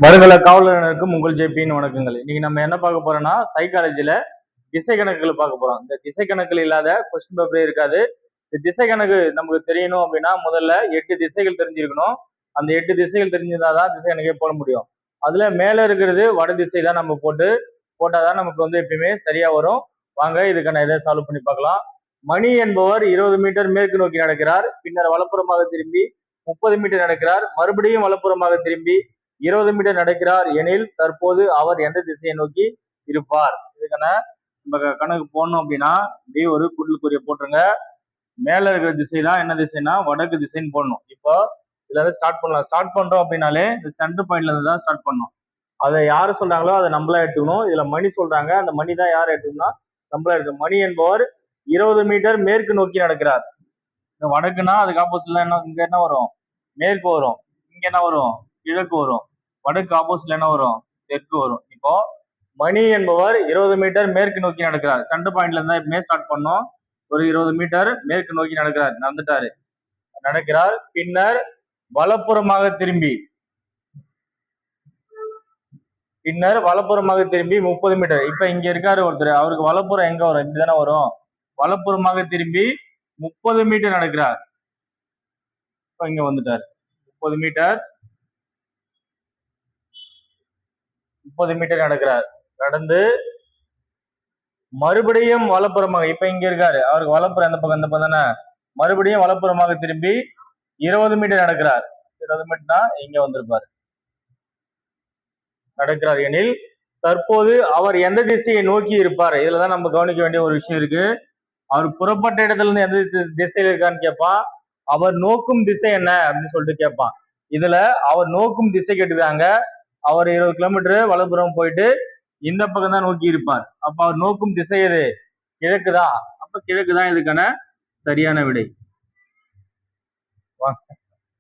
வருங்கால காவலர்களுக்கும் உங்கள் ஜேபின்னு வணக்கங்கள். இன்னைக்கு நம்ம என்ன பார்க்க போறோம்னா சைக்காலஜில திசை கணக்குகளை பார்க்க போறோம். இந்த திசை கணக்குகள் இல்லாத கொஸ்டின் பேப்பரே இருக்காது. இந்த திசை கணக்கு நமக்கு தெரியணும் அப்படின்னா முதல்ல 8 திசைகள் தெரிஞ்சிருக்கணும். அந்த 8 திசைகள் தெரிஞ்சிருந்தாதான் திசை கணக்கே போட முடியும். அதுல மேல இருக்கிறது வட திசை தான் நம்ம போட்டாதான் நமக்கு எப்பயுமே சரியா வரும். வாங்க இதுக்கான இதை சால்வ் பண்ணி பார்க்கலாம். மணி என்பவர் 20 மீட்டர் மேற்கு நோக்கி நடக்கிறார். பின்னர் வலப்புறமாக திரும்பி 30 மீட்டர் நடக்கிறார். மறுபடியும் வலப்புறமாக திரும்பி 20 மீட்டர் நடக்கிறார் எனில் தற்போது அவர் எந்த திசையை நோக்கி இருப்பார்? இதுக்கான நம்ம கணக்கு போடணும் அப்படின்னா இப்படி ஒரு குறிய போட்டுருங்க. மேல இருக்கிற திசை தான் என்ன திசைனா வடக்கு திசைன்னு போடணும். இப்போ இதுல இருந்து ஸ்டார்ட் பண்ணலாம். ஸ்டார்ட் பண்றோம் அப்படின்னாலே இந்த சென்டர் பாயிண்ட்ல இருந்து தான் ஸ்டார்ட் பண்ணணும். அதை யாரு சொல்றாங்களோ அதை நம்மளா எடுத்துக்கணும். இதுல மணி சொல்றாங்க, அந்த மணி தான் யார் எடுத்துக்கணும்னா நம்மளா எடுக்கணும். மணி என்பவர் 20 மீட்டர் மேற்கு நோக்கி நடக்கிறார். இந்த வடக்குன்னா அதுக்கு ஆப்போசிட்ல இங்க என்ன வரும்? மேற்கு வரும். இங்க என்ன வரும்? கிழக்கு வரும். வடக்கு ஆப்போசிட்ல என்ன வரும்? தெற்கு வரும். இப்போ மணி என்பவர் 20 மீட்டர் மேற்கு நோக்கி நடக்கிறார். சென்டர் பாயிண்ட்ல இருந்தா எப்பவுமே ஸ்டார்ட் பண்ணோம். ஒரு 20 மீட்டர் மேற்கு நோக்கி நடக்கிறார். பின்னர் வலப்புறமாக திரும்பி 30 மீட்டர். இப்ப இங்க இருக்காரு ஒருத்தர், அவருக்கு வலப்புறம் எங்க வரும்? இப்படிதானே வரும். வலப்புறமாக திரும்பி 30 மீட்டர் நடக்கிறார். இப்ப இங்க வந்துட்டார். 30 மீட்டர் நடக்கிறார். நடந்து மறுபடியும் வலப்புறமாக, இப்ப இங்க இருக்காரு, அவருக்கு வலப்புறம் இந்த பக்கம் தானே, மறுபடியும் வலப்புறமாக திரும்பி 20 மீட்டர் நடக்கிறார். 20 மீட்டர்னா இங்க வந்திருப்பாரு. நடக்கிறார் எனில் தற்போது அவர் எந்த திசையை நோக்கி இருப்பார்? இதுலதான் நம்ம கவனிக்க வேண்டிய ஒரு விஷயம் இருக்கு. அவர் புறப்பட்ட இடத்துல இருந்து எந்த திசையில இருக்கான்னு கேட்பான். அவர் நோக்கும் திசை என்ன அப்படின்னு சொல்லிட்டு கேட்பான். இதுல அவர் நோக்கும் திசை கேட்டுக்காங்க. அவர் 20 கிலோமீட்டர் வலப்புறம் போயிட்டு இந்த பக்கம் தான் நோக்கி இருப்பார். அப்ப அவர் நோக்கும் திசை எது? கிழக்குதான். அப்ப கிழக்குதான் இதுக்கான சரியான விடை.